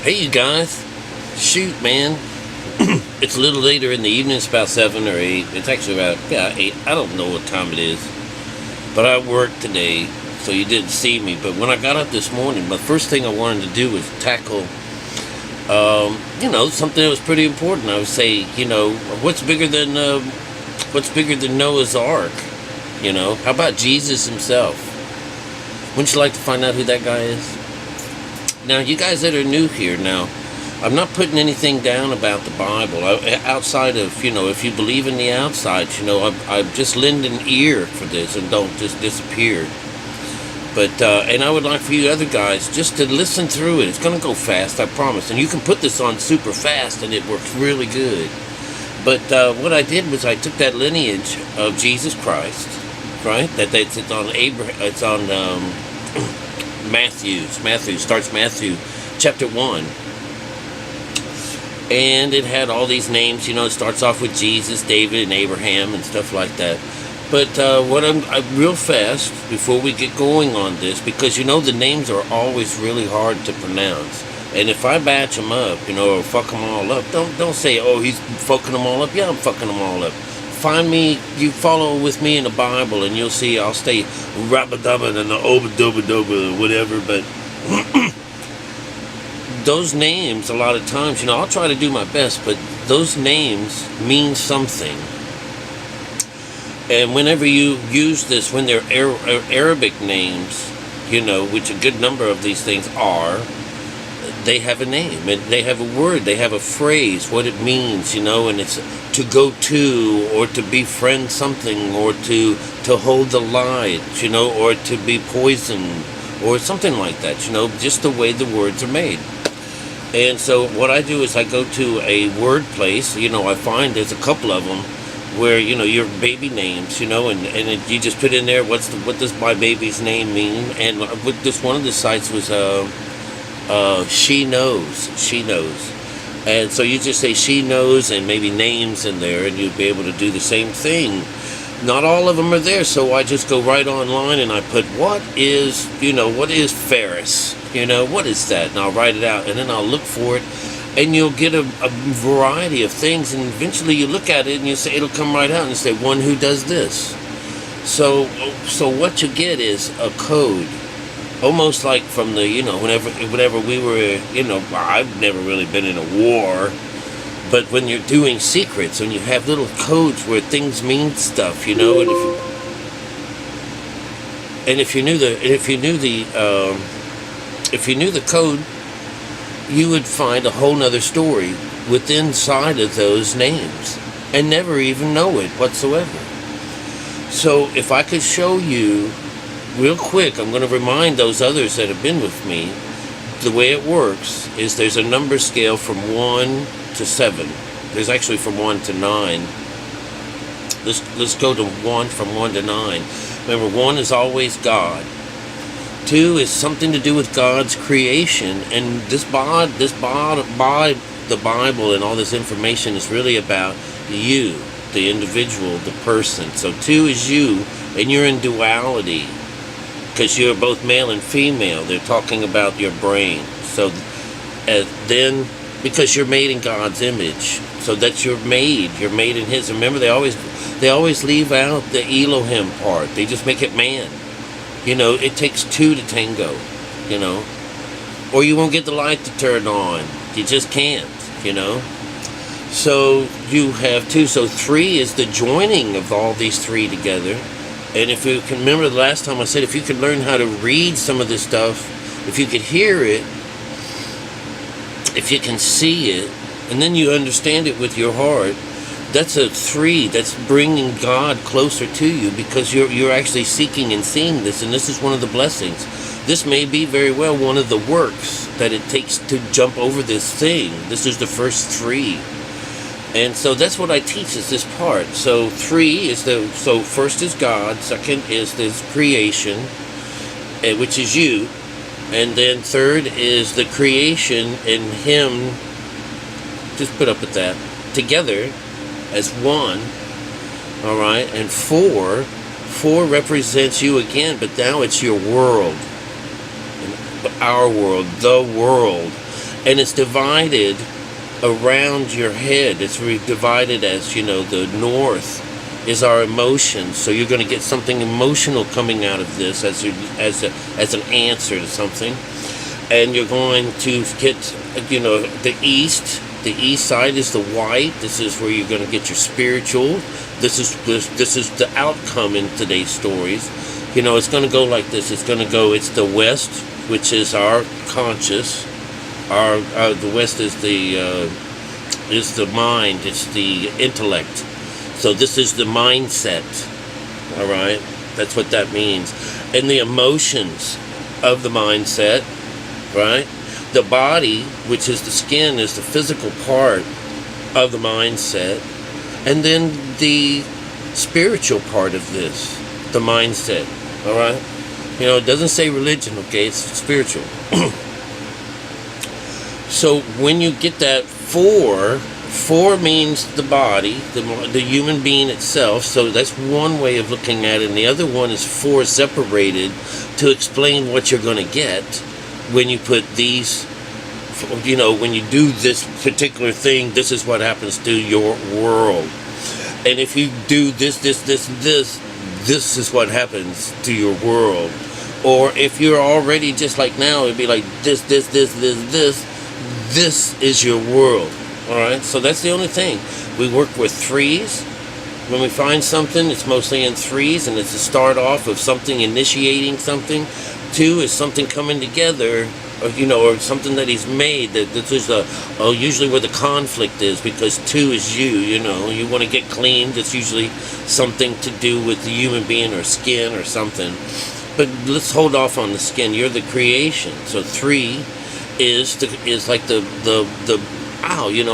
Hey, you guys. Shoot, man. It's a little later in the evening. It's about 7 or 8. It's actually about, 8. I don't know what time it is. But I worked today, so you didn't see me. But when I got up this morning, the first thing I wanted to do was tackle, something that was pretty important. I would say, what's bigger than Noah's Ark? How about Jesus himself? Wouldn't you like to find out who that guy is? Now, you guys that are new here now, I'm not putting anything down about the Bible. Outside of, if you believe in the outside, I'm just lend an ear for this and don't just disappear. But, and I would like for you other guys just to listen through it. It's going to go fast, I promise. And you can put this on super fast and it works really good. But what I did was I took that lineage of Jesus Christ, right? It's on Abraham, it's on Matthew starts Matthew chapter 1. And it had all these names, it starts off with Jesus, David, and Abraham, and stuff like that. But what I'm real fast, before we get going on this, because the names are always really hard to pronounce. And if I batch them up, or fuck them all up, don't say, oh, he's fucking them all up. Yeah, I'm fucking them all up. Find me, you follow with me in the Bible, and you'll see I'll stay rabba-dubba and the oba-dubba-dubba, whatever, but those names, a lot of times, I'll try to do my best, but those names mean something. And whenever you use this, when they're Arabic names, which a good number of these things are, they have a name, and they have a word, they have a phrase, what it means, and it's to go to, or to befriend something, or to hold the light, or to be poisoned, or something like that, just the way the words are made. And so what I do is I go to a word place, I find there's a couple of them where, your baby names, and you just put in there, what does my baby's name mean? And with this, one of the sites was, she knows. And so you just say she knows and maybe names in there, and you'd be able to do the same thing. Not all of them are there, so I just go right online and I put, what is Ferris? What is that? And I'll write it out, and then I'll look for it, and you'll get a variety of things, and eventually you look at it and you say, it'll come right out and say, one who does this. So what you get is a code. Almost like from the, whenever we were, I've never really been in a war, but when you're doing secrets and you have little codes where things mean stuff, and if you knew the code, you would find a whole nother story within side of those names and never even know it whatsoever. So if I could show you real quick, I'm going to remind those others that have been with me, the way it works is there's a number scale from 1 to 7. There's actually from 1 to 9. Let's go to 1, from 1 to 9. Remember, 1 is always God. 2 is something to do with God's creation, and the Bible and all this information is really about you, the individual, the person. So 2 is you, and you're in duality, because you're both male and female. They're talking about your brain. So then, because you're made in God's image, so that you're made in His. Remember, they always leave out the Elohim part. They just make it man. It takes 2 to tango. Or you won't get the light to turn on. You just can't. So you have 2. So 3 is the joining of all these 3 together. And if you can remember the last time I said, if you could learn how to read some of this stuff, if you could hear it, if you can see it, and then you understand it with your heart, that's a 3. That's bringing God closer to you, because you're actually seeking and seeing this, and this is one of the blessings. This may be very well one of the works that it takes to jump over this thing. This is the first 3. And so that's what I teach, is this part. So 3 is so first is God, second is this creation, which is you, and then third is the creation and Him, just put up with that, together as one, all right, and 4 represents you again, but now it's your world, our world, the world. and it's divided around your head. It's divided as, the north is our emotions. So you're going to get something emotional coming out of this as an answer to something. And you're going to get, the east. The east side is the white. This is where you're going to get your spiritual. This is the outcome in today's stories. It's going to go like this. It's the west, which is our conscious. The west is the mind. It's the intellect. So this is the mindset. All right, that's what that means. And the emotions of the mindset, right? The body, which is the skin, is the physical part of the mindset. And then the spiritual part of this, the mindset. All right? It doesn't say religion, okay? It's spiritual. So when you get that four means the body, the human being itself. So that's one way of looking at it. And the other one is four separated to explain what you're going to get when you put these, when you do this particular thing. This is what happens to your world. And if you do this is what happens to your world. Or if you're already just like now, it'd be like this is your world. All right, so that's the only thing. We work with threes. When we find something, it's mostly in threes, and it's a start off of something initiating something. Two is something coming together, or something that he's made. That this is usually where the conflict is, because two is you. You want to get cleaned. It's usually something to do with the human being or skin or something. But let's hold off on the skin. You're the creation. So three is like the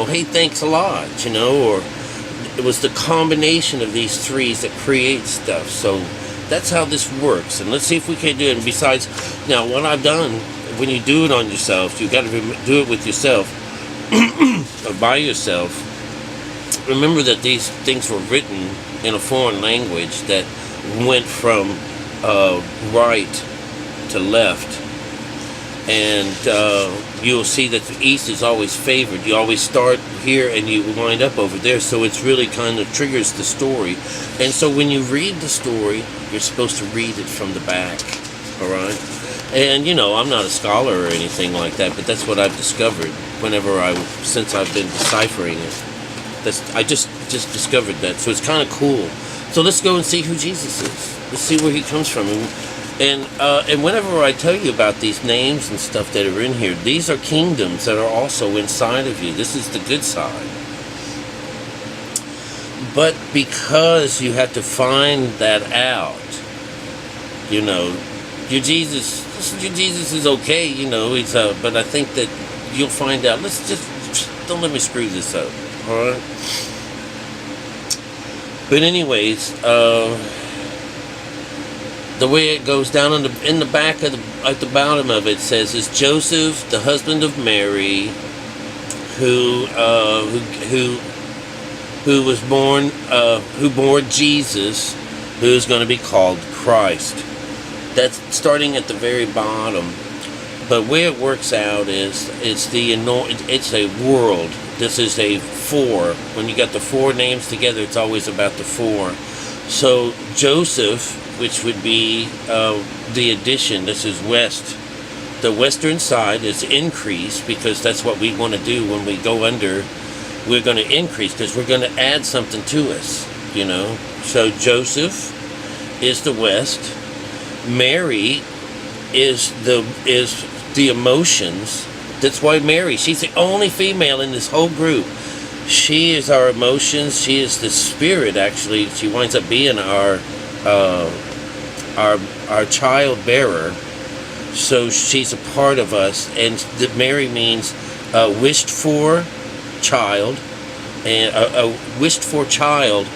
hey, thanks a lot, or it was the combination of these threes that creates stuff. So that's how this works. And let's see if we can do it. And besides, now what I've done, when you do it on yourself, you got to do it with yourself or by yourself. Remember that these things were written in a foreign language that went from right to left. And you'll see that the east is always favored. You always start here and you wind up over there. So it's really kind of triggers the story. And so when you read the story, you're supposed to read it from the back. All right? And, I'm not a scholar or anything like that, but that's what I've discovered since I've been deciphering it. I just discovered that. So it's kind of cool. So let's go and see who Jesus is. Let's see where he comes from. And whenever I tell you about these names and stuff that are in here, these are kingdoms that are also inside of you. This is the good side. But because you have to find that out, your Jesus is okay, but I think that you'll find out. Don't let me screw this up, all right? But anyways, the way it goes down in the back at the bottom of it says, is Joseph, the husband of Mary, who was born, who bore Jesus, who's going to be called Christ. That's starting at the very bottom. But the way it works out is it's a world. This is a four. When you got the four names together, it's always about the four. So Joseph, which would be the addition. This is west. The western side is increase, because that's what we want to do when we go under. We're going to increase because we're going to add something to us, So Joseph is the west. Mary is the emotions. That's why Mary, she's the only female in this whole group. She is our emotions. She is the spirit, actually. She winds up being our child bearer. So she's a part of us. And Mary means wished for child, and a wished for child,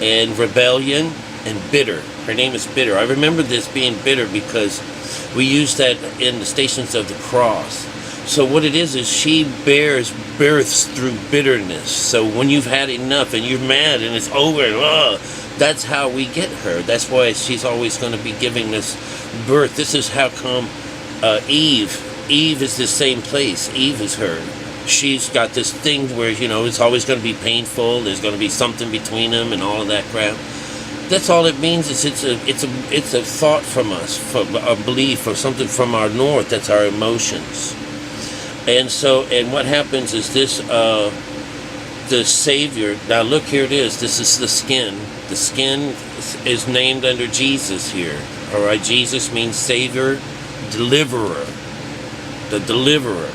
and rebellion, and bitter. Her name is Bitter. I remember this being bitter because we use that in the Stations of the Cross. So what it is she bears births through bitterness. So when you've had enough and you're mad and it's over, that's how we get her. That's why she's always going to be giving us birth. This is how come Eve Eve is the same place. Eve is her. She's got this thing where, it's always going to be painful. There's going to be something between them and all of that crap. That's all it means. Is it's a thought from us, from a belief, or something from our north. That's our emotions. And what happens is this, the Savior. Now look, here it is. This is the skin. The skin is named under Jesus here. All right, Jesus means Savior, Deliverer, the Deliverer,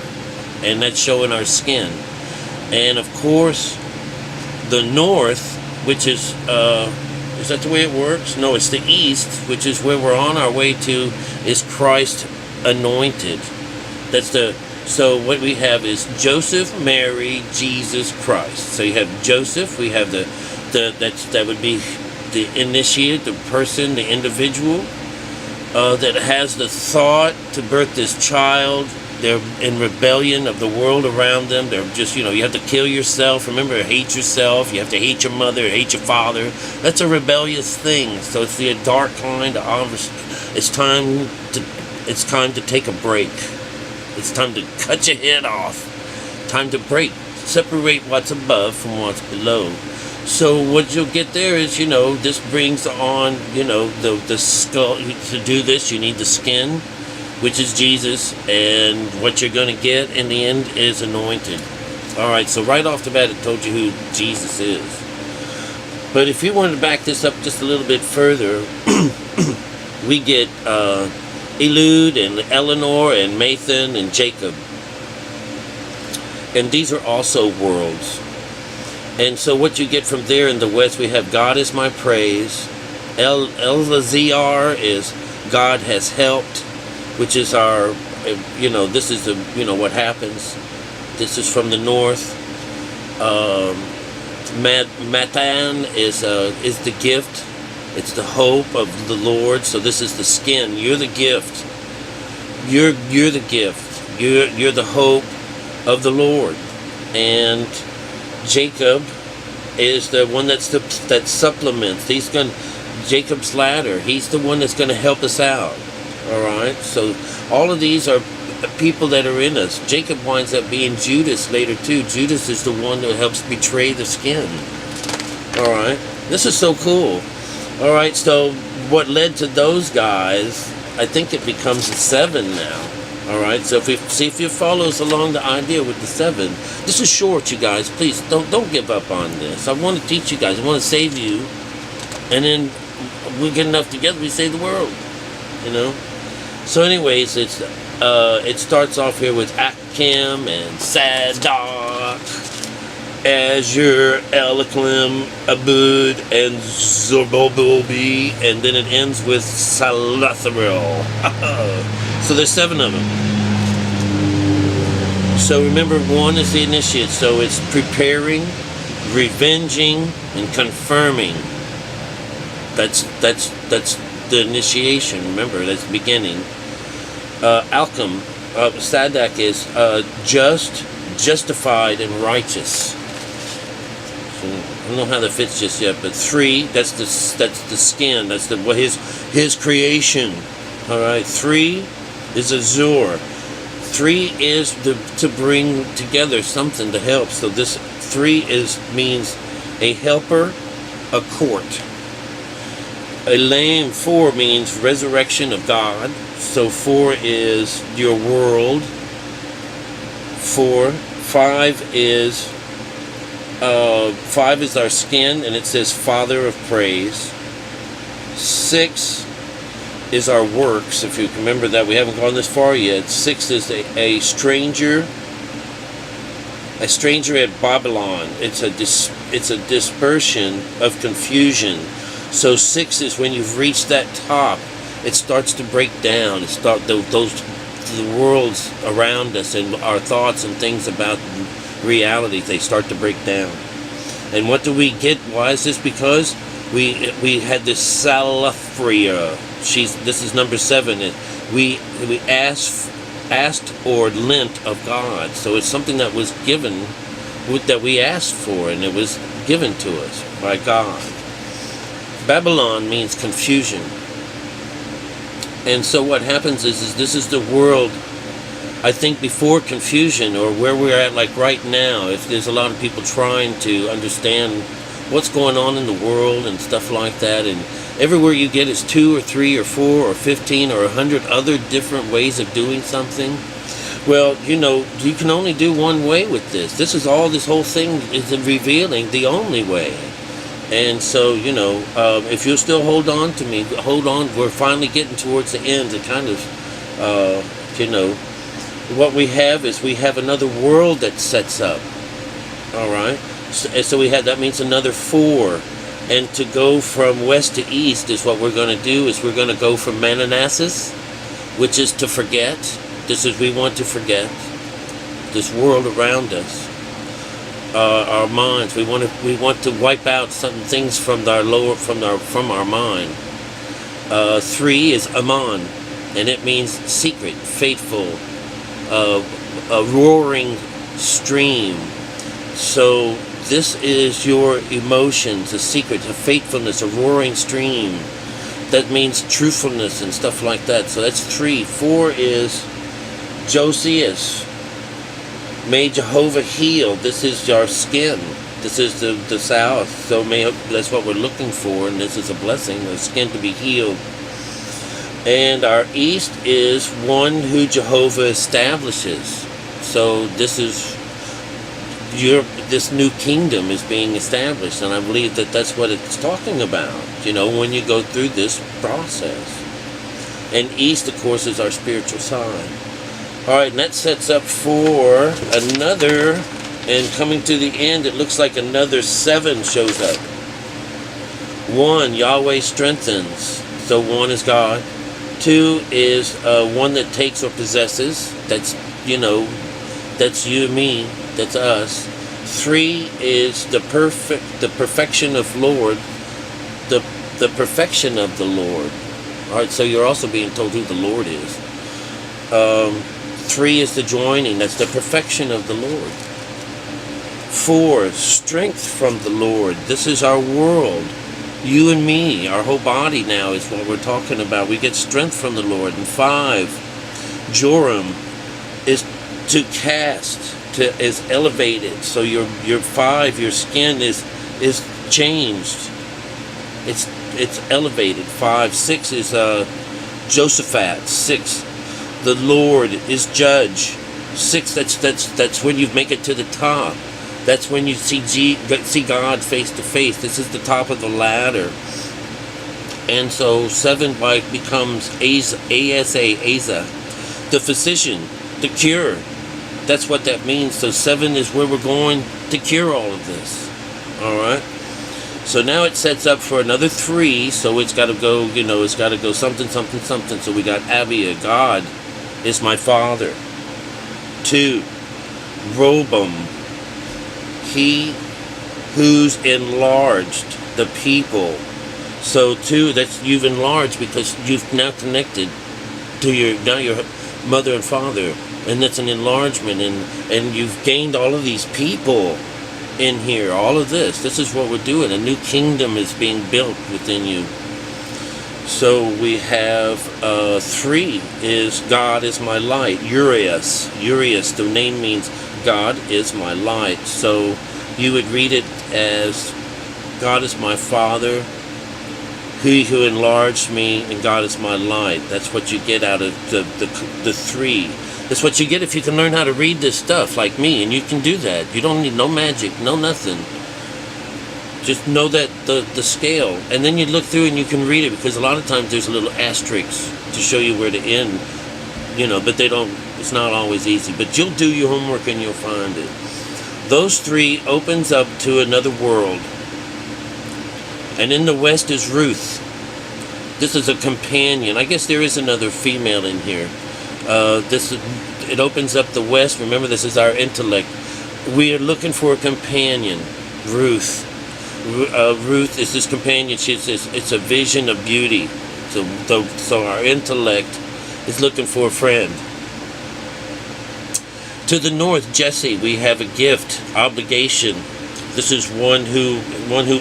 and that's showing our skin. And of course, the north, which is that the way it works? No, it's the east, which is where we're on our way to, is Christ anointed. So what we have is Joseph, Mary, Jesus, Christ. So you have Joseph, we have that would be the initiate, the person, the individual that has the thought to birth this child. They're in rebellion of the world around them. They're just, you have to kill yourself. Remember, hate yourself. You have to hate your mother, hate your father. That's a rebellious thing. So it's the dark kind of, it's time to take a break. It's time to cut your head off. Time to break. Separate what's above from what's below. So what you'll get there is, this brings on, the skull. To do this, you need the skin, which is Jesus, and what you're going to get in the end is anointed. All right, so right off the bat, it told you who Jesus is. But if you wanted to back this up just a little bit further, we get Eliud and Eleanor and Mathan and Jacob. And these are also worlds. And so what you get from there in the west, we have God is my praise. Elazar is God has helped, which is our, this is the, what happens. This is from the north. Matan is the gift. It's the hope of the Lord. So this is the skin. You're the gift. You're the gift. You're the hope of the Lord. And Jacob is the one that supplements. Jacob's ladder. He's the one that's going to help us out. All right. So all of these are people that are in us. Jacob winds up being Judas later too. Judas is the one that helps betray the skin. All right. This is so cool. All right. So what led to those guys? I think it becomes a 7 now. All right, so if you follow us along the idea with the 7, this is short, you guys. Please don't give up on this. I want to teach you guys. I want to save you, and then we get enough together, we save the world. So, anyways, it starts off here with Akim and Sadok, Azure, Eliklim, Abud, and Zorbobobi, and then it ends with Salatharil. So there's 7 of them. So remember, 1 is the initiate. So it's preparing, revenging, and confirming. That's the initiation. Remember, that's the beginning. Alchem, Sadak is just, justified, and righteous. So I don't know how that fits just yet, but 3, that's the skin. That's his creation. All right, 3 is Azure. 3 is to bring together something to help. So this 3 means a helper, a court. Elaim 4 means resurrection of God. So 4 is your world. 5 is our skin, and it says Father of Praise. 6 is our works. If you remember that, we haven't gone this far yet. 6 is a stranger at Babylon. It's a dispersion of confusion. So 6 is when you've reached that top, it starts to break down. The worlds around us and our thoughts and things about reality, they start to break down. And what do we get? Why is this? Because we had this Salaphria. This is number 7. We asked or lent of God. So it's something that was given, that we asked for, and it was given to us by God. Babylon means confusion. And so what happens is this is the world I think before confusion, or where we're at like right now, if there's a lot of people trying to understand what's going on in the world and stuff like that, and everywhere you get is 2 or 3 or 4 or 15 or 100 other different ways of doing something. Well, you can only do one way with this. This whole thing is revealing the only way. And so, if you'll still hold on to me, hold on. We're finally getting towards the end. To kind of, what we have another world that sets up. All right. So that means another 4. And to go from west to east is what we're going to do. Is we're going to go from Mananasis, which is to forget. We want to forget this world around us, our minds. We want to wipe out some things from our mind. 3 is Aman, and it means secret, faithful, a roaring stream. So this is your emotions, a secret, a faithfulness, a roaring stream. That means truthfulness and stuff like that. So that's 3. 4 is Josias, may Jehovah heal. This is our skin. This is the south. So that's what we're looking for, and this is a blessing, the skin to be healed. And our east is one who Jehovah establishes. So this new kingdom is being established, and I believe that's what it's talking about, when you go through this process. And east, of course, is our spiritual side. Alright, and that sets up for another, and coming to the end, it looks like another 7 shows up. 1, Yahweh strengthens. So 1 is God. 2 is one that takes or possesses. That's, that's you and me. That's us. 3 is the perfection of Lord. The perfection of the Lord. Alright, so you're also being told who the Lord is. 3 is the joining. That's the perfection of the Lord. 4, strength from the Lord. This is our world. You and me, our whole body now is what we're talking about. We get strength from the Lord. And 5, Joram, is to cast, is elevated. So your 5, your skin is changed. It's elevated. 5, 6 is Josaphat. 6. The Lord is judge. 6, that's when you make it to the top. That's when you see God face to face. This is the top of the ladder. And so 7 becomes Asa, the physician, the cure. That's what that means. So 7 is where we're going to cure all of this. All right. So now it sets up for another 3. So it's got to go. It's got to go something, something, something. So we got Abia, God is my father. 2, Robam, he who's enlarged the people. So 2, that's you've enlarged because you've now connected to your mother and father, and that's an enlargement, and you've gained all of these people in here. All of this is what we're doing. A new kingdom is being built within you. So we have 3 is God is my light. Urias, the name means God is my light. So you would read it as God is my Father, He who enlarged me, and God is my light. That's what you get out of the 3. That's what you get if you can learn how to read this stuff like me, and you can do that. You don't need no magic, no nothing. Just know that the scale, and then you look through and you can read it, because a lot of times there's a little asterisk to show you where to end, but they don't. It's not always easy, but you'll do your homework and you'll find it. Those 3 opens up to another world, and in the west is Ruth. This is a companion. I guess there is another female in here. It opens up the west. Remember, this is our intellect. We are looking for a companion, Ruth. Ruth is this companion. It's a vision of beauty. So our intellect is looking for a friend. To the north, Jesse, we have a gift, obligation. This is one who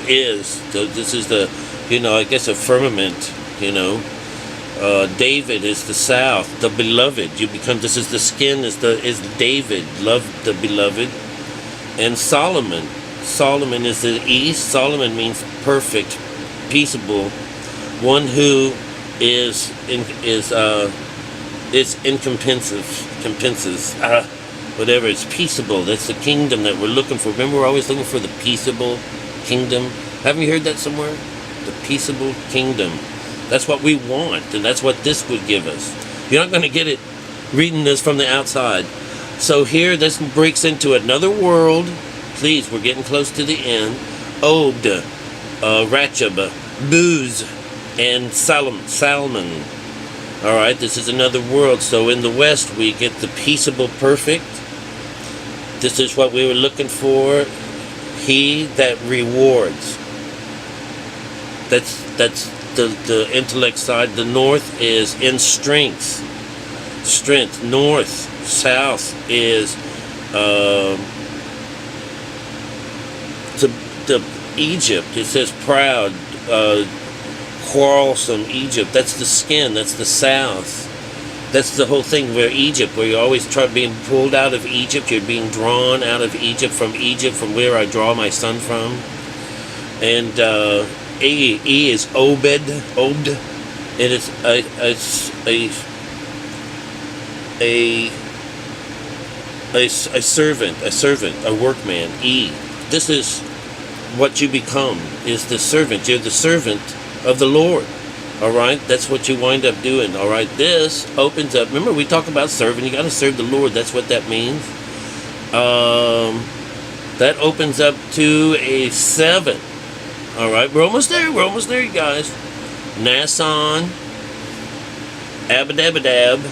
is. So this is the, I guess a firmament, David is the south, the beloved. You become, this is the skin, is David, love the beloved. And Solomon is the east. Solomon means perfect, peaceable, one who is incompenses, whatever, it's peaceable. That's the kingdom that we're looking for. Remember, we're always looking for the peaceable kingdom. Haven't you heard that somewhere? The peaceable kingdom. That's what we want, and that's what this would give us. You're not going to get it reading this from the outside. So here, this breaks into another world. Please, we're getting close to the end. Obed, Rachab, Booz, and Salmon. All right, this is another world. So in the West, we get the peaceable perfect. This is what we were looking for. He that rewards. That's the intellect side. The North is in strength. North. South is the Egypt. It says proud, quarrelsome Egypt. That's the skin. That's the south. That's the whole thing where Egypt, where you always try being pulled out of Egypt. You're being drawn out of Egypt, from where I draw my son from. And E is Obed. It is a servant, a workman. E. This is what you become, is the servant. You're the servant of the Lord. All right, that's what you wind up doing. All right, this opens up. Remember, we talk about serving. You got to serve the Lord. That's what that means. That opens up to a 7. All right, we're almost there, you guys. Naasson, Abadabadab,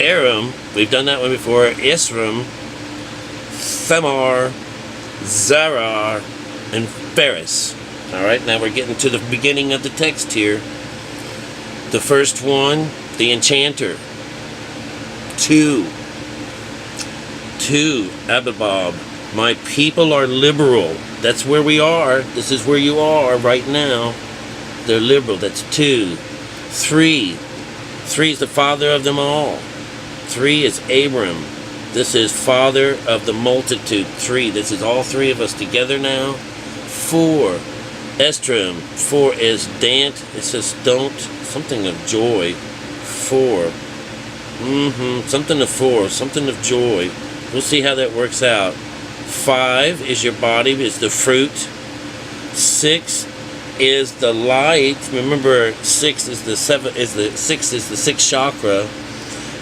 Aram, we've done that one before, Isram, Thamar, Zarar, and Phares. All right, now we're getting to the beginning of the text here. The first one, the enchanter. 2, Abibab. My people are liberal. That's where we are. This is where you are right now. They're liberal. That's 2. 3 is the father of them all. 3 is Abram. This is father of the multitude. 3. This is all 3 of us together now. 4. Estrom. 4 is Dant. It says don't. Something of joy. 4. Something of 4. Something of joy. We'll see how that works out. 5 is your body, is the fruit. 6 is the light. Remember, 6 is the 6th chakra,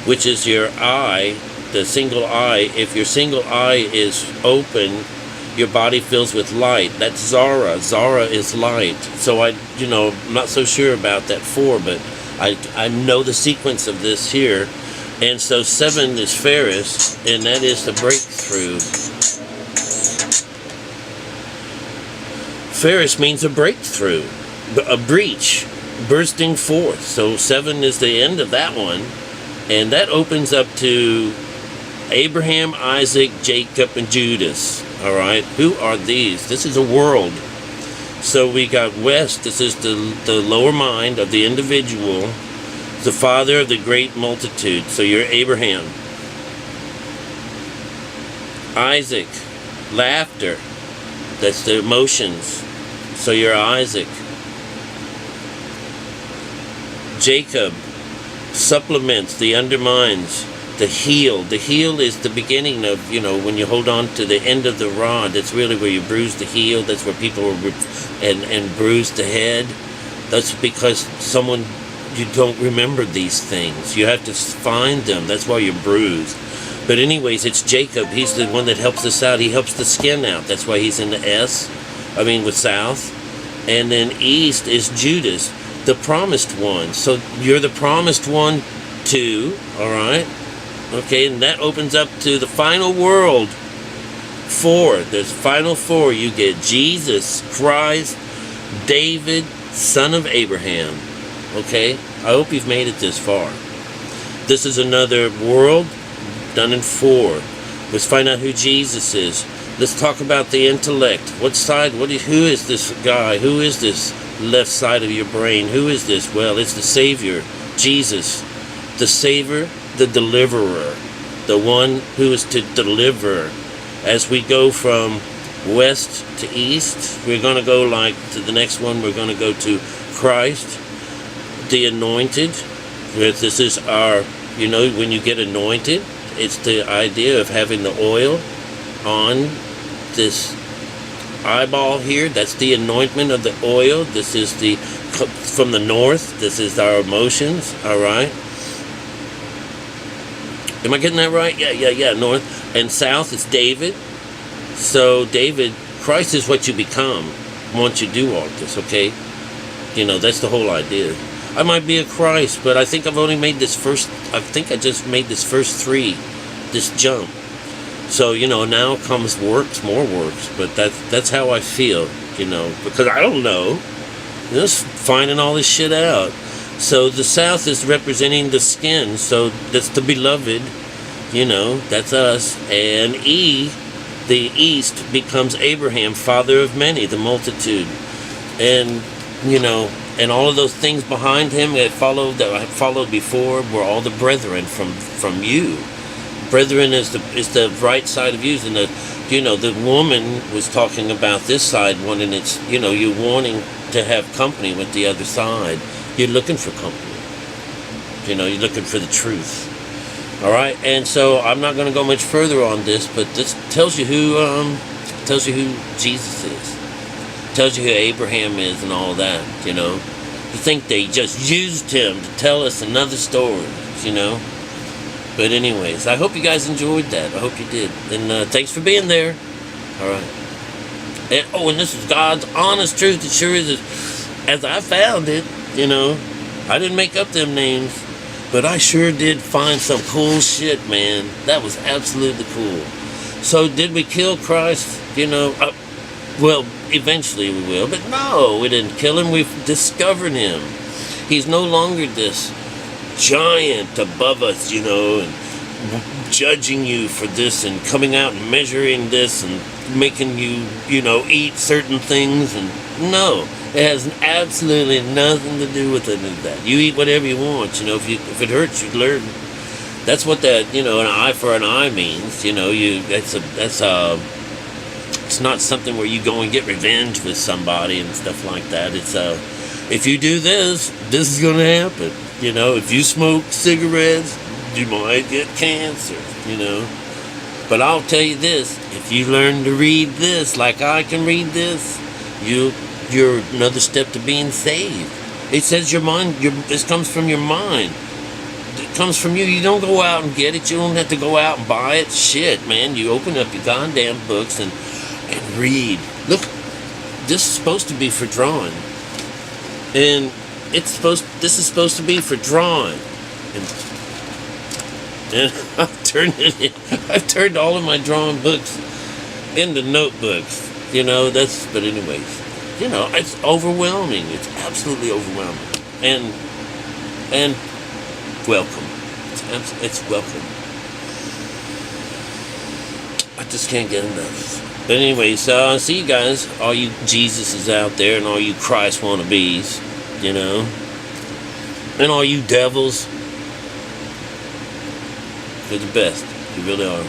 which is your eye, the single eye. If your single eye is open, your body fills with light. That's Zara. Zara is light. So I'm not so sure about that 4, but I know the sequence of this here. And so 7 is Phares, and that is the breakthrough. Phares means a breakthrough, a breach, bursting forth. So 7 is the end of that one. And that opens up to Abraham, Isaac, Jacob, and Judas. All right, who are these? This is a world. So we got West. This is the lower mind of the individual, the father of the great multitude. So you're Abraham. Isaac, laughter. That's the emotions. So you're Isaac. Jacob, supplements, the undermines, the heel. The heel is the beginning of, when you hold on to the end of the rod, that's really where you bruise the heel. That's where people and bruise the head. That's because you don't remember these things. You have to find them. That's why you're bruised. But anyways, it's Jacob. He's the one that helps us out. He helps the skin out. That's why he's in the with south. And then east is Judas, the promised one. So you're the promised one too, all right? Okay, and that opens up to the final world. 4, there's final 4. You get Jesus Christ, David, son of Abraham. Okay, I hope you've made it this far. This is another world done in 4. Let's find out who Jesus is. Let's talk about the intellect. What side? Who is this guy? Who is this left side of your brain? Who is this? Well, it's the Savior, Jesus, the Savior, the Deliverer, the one who is to deliver. As we go from west to east, we're going to go like to the next one, we're going to go to Christ, the anointed. This is our, when you get anointed, it's the idea of having the oil on this eyeball here. That's the anointment of the oil. This is from the north. This is our emotions. All right. Am I getting that right? Yeah. North and south is David. So David, Christ is what you become once you do all this. Okay. That's the whole idea. I might be a Christ, but I think I've only made this first. I think I just made this first 3, this jump. So now comes works, more works. But that's how I feel. Because I don't know. Just finding all this shit out. So the south is representing the skin. So that's the beloved. That's us. And the east becomes Abraham, father of many, the multitude. And and all of those things behind him that I followed before were all the brethren from you. Brethren is the right side of you, and the woman was talking about this side wanting you're wanting to have company with the other side. You're looking for company. You're looking for the truth. All right, and so I'm not going to go much further on this, but this tells you who Jesus is. Tells you who Abraham is and all that. You think they just used him to tell us another story. But anyways, I hope you guys enjoyed that. I hope you did. And thanks for being there. All right. And this is God's honest truth. It sure is as I found it. I didn't make up them names, but I sure did find some cool shit, man. That was absolutely cool. So did we kill Christ? Well, eventually we will. But no, we didn't kill him. We've discovered him. He's no longer this giant above us, and judging you for this and coming out and measuring this and making you, eat certain things. And no, it has absolutely nothing to do with any of that. You eat whatever you want, if it hurts, you learn. That's what that, an eye for an eye means. It's not something where you go and get revenge with somebody and stuff like that. It's if you do this is going to happen. If you smoke cigarettes, you might get cancer, But I'll tell you this, if you learn to read this like I can read this, you're another step to being saved. It says your mind, this comes from your mind. It comes from you. You don't go out and get it. You don't have to go out and buy it. Shit, man. You open up your goddamn books and read. Look, this is supposed to be for drawing. And this is supposed to be for drawing. And I've turned all of my drawing books into notebooks. But anyways, it's overwhelming. It's absolutely overwhelming. And welcome. It's welcome. I just can't get enough. But anyways, see you guys, all you Jesuses out there and all you Christ wannabes, and all you devils. You're the best. You really are.